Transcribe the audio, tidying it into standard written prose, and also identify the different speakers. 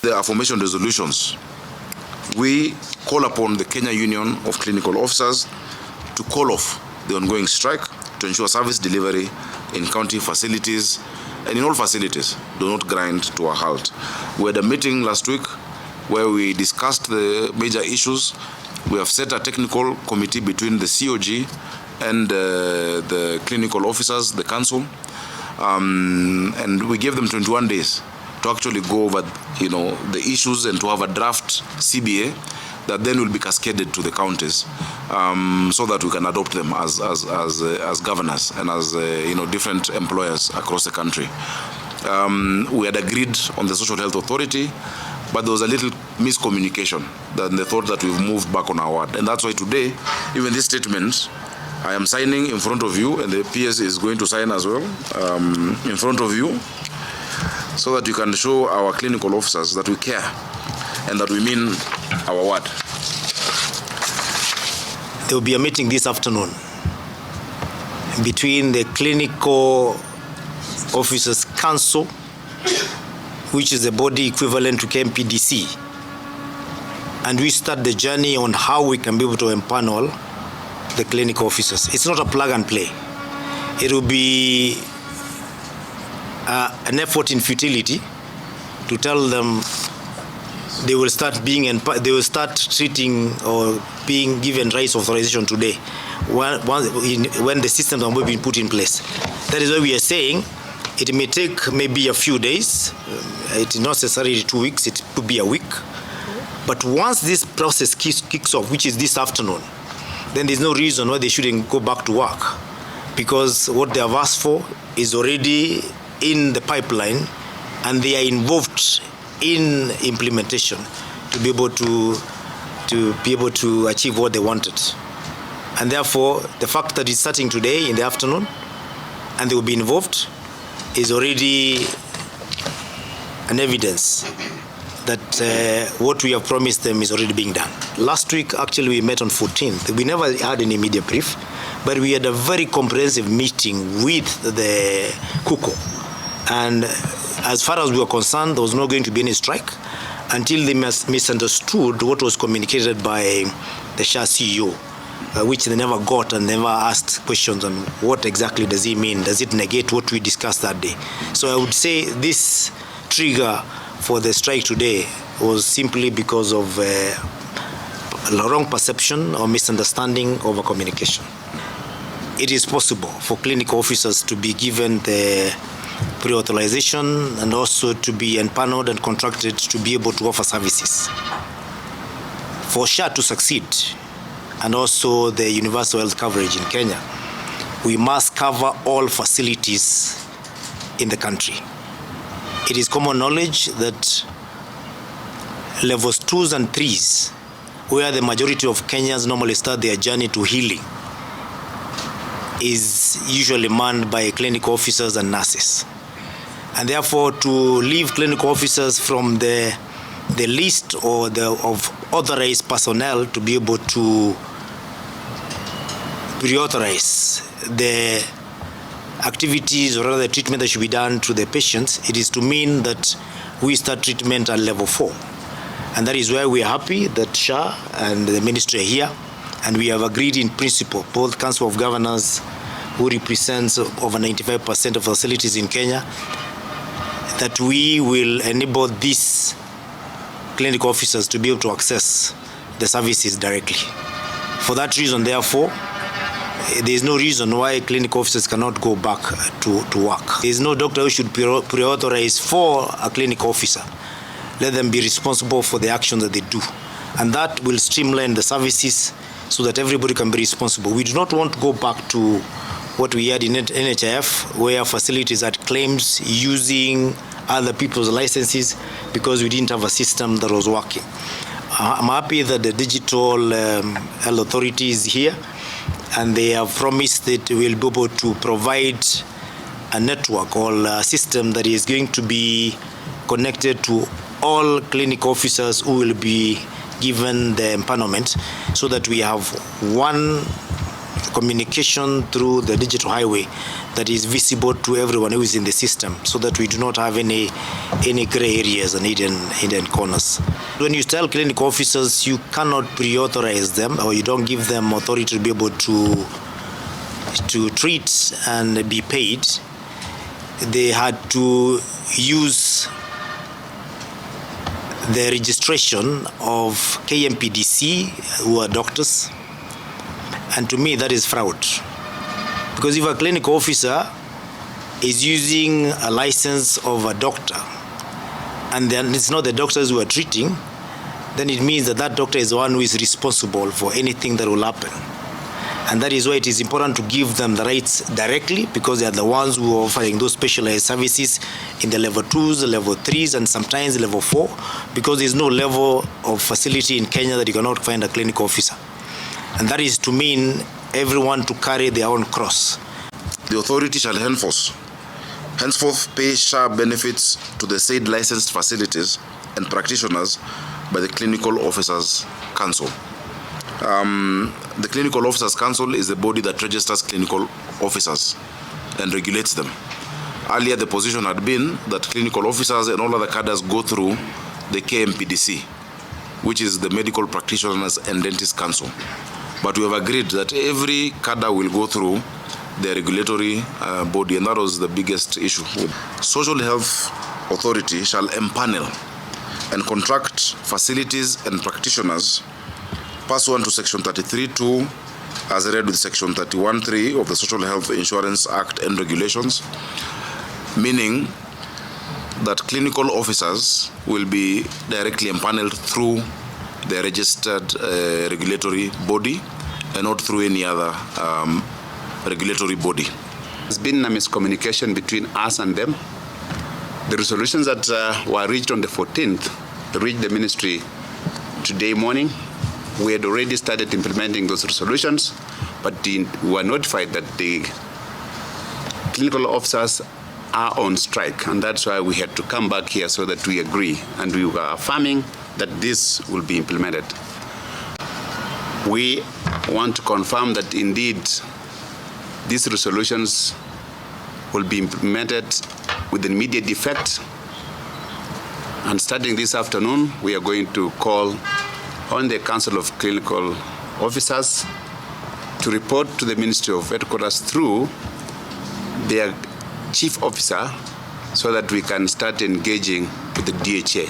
Speaker 1: the aforementioned resolutions, we call upon the Kenya Union of Clinical Officers to call off the ongoing strike to ensure service delivery in county facilities and in all facilities do not grind to a halt. We had a meeting last week where we discussed the major issues. We have set a technical committee between the COG and the clinical officers, the council, and we gave them 21 days to actually go over, the issues and to have a draft CBA that then will be cascaded to the counties, so that we can adopt them as governors and as different employers across the country. We had agreed on the Social Health Authority, but there was a little miscommunication. Then they thought that we've moved back on our word, and that's why today, even this statement, I am signing in front of you, and the PS is going to sign as well in front of you, so that you can show our clinical officers that we care and that we mean our word.
Speaker 2: There will be a meeting this afternoon between the Clinical Officers Council, which is the body equivalent to KMPDC, and we start the journey on how we can be able to empanel the clinical officers. It's not a plug and play. It will be an effort in futility to tell them they will start treating or being given rights authorization today when the systems are being put in place. That is why we are saying it may take maybe a few days. It is not necessarily 2 weeks. It could be a week. But once this process kicks off, which is this afternoon, then there's no reason why they shouldn't go back to work, because what they have asked for is already in the pipeline, and they are involved in implementation to be able to achieve what they wanted. And therefore, the fact that it's starting today in the afternoon and they will be involved is already an evidence that what we have promised them is already being done. Last week, actually, we met on 14th. We never had any media brief, but we had a very comprehensive meeting with the KUKO. And as far as we were concerned, there was not going to be any strike until they misunderstood what was communicated by the SHA CEO, which they never got and never asked questions on what exactly does it mean. Does it negate what we discussed that day? So I would say this trigger for the strike today was simply because of a wrong perception or misunderstanding over communication. It is possible for clinical officers to be given the pre-authorization and also to be empaneled and contracted to be able to offer services. For SHA to succeed, and also the universal health coverage in Kenya, we must cover all facilities in the country. It is common knowledge that levels 2s and 3s, where the majority of Kenyans normally start their journey to healing, is usually manned by clinical officers and nurses. And therefore, to leave clinical officers from the list or of authorized personnel to be able to pre-authorize the activities or rather the treatment that should be done to the patients, it is to mean that we start treatment at level 4. And that is why we are happy that SHA and the ministry are here, and we have agreed in principle, both Council of Governors, who represents over 95% of facilities in Kenya, that we will enable these clinical officers to be able to access the services directly. For that reason, therefore, there is no reason why clinical officers cannot go back to work. There is no doctor who should pre-authorize for a clinical officer. Let them be responsible for the action that they do. And that will streamline the services so that everybody can be responsible. We do not want to go back to what we had in NHIF, where facilities had claims using other people's licenses because we didn't have a system that was working. I'm happy that the digital health authority is here, and they have promised that we will be able to provide a network or a system that is going to be connected to all clinical officers who will be given the empanelment, so that we have one communication through the digital highway that is visible to everyone who is in the system, so that we do not have any gray areas and hidden corners. When you tell clinical officers you cannot pre-authorize them, or you don't give them authority to be able to treat and be paid, they had to use the registration of KMPDC, who are doctors, and to me that is fraud. Because if a clinical officer is using a license of a doctor and then it's not the doctors who are treating, then it means that that doctor is the one who is responsible for anything that will happen. And that is why it is important to give them the rights directly, because they are the ones who are offering those specialized services in the level 2s, the level 3s, and sometimes level 4, because there is no level of facility in Kenya that you cannot find a clinical officer. And that is to mean everyone to carry their own cross.
Speaker 1: The authority shall henceforth pay SHA benefits to the said licensed facilities and practitioners by the Clinical Officers Council. The Clinical Officers Council is the body that registers clinical officers and regulates them. Earlier, the position had been that clinical officers and all other cadres go through the KMPDC, which is the Medical Practitioners and Dentists Council. But we have agreed that every cadre will go through the regulatory body, and that was the biggest issue. Social Health Authority shall empanel and contract facilities and practitioners pursuant to Section 33(2), as read with Section 31(3) of the Social Health Insurance Act and regulations, meaning that clinical officers will be directly empaneled through the registered regulatory body and not through any other regulatory body.
Speaker 3: There's been a miscommunication between us and them. The resolutions that were reached on the 14th reached the ministry today morning. We had already started implementing those resolutions, but we were notified that the clinical officers are on strike, and that's why we had to come back here so that we agree, and we were affirming that this will be implemented. We want to confirm that indeed these resolutions will be implemented with immediate effect, and starting this afternoon we are going to call on the Council of Clinical Officers to report to the Ministry of Headquarters through their chief officer, so that we can start engaging with the DHA.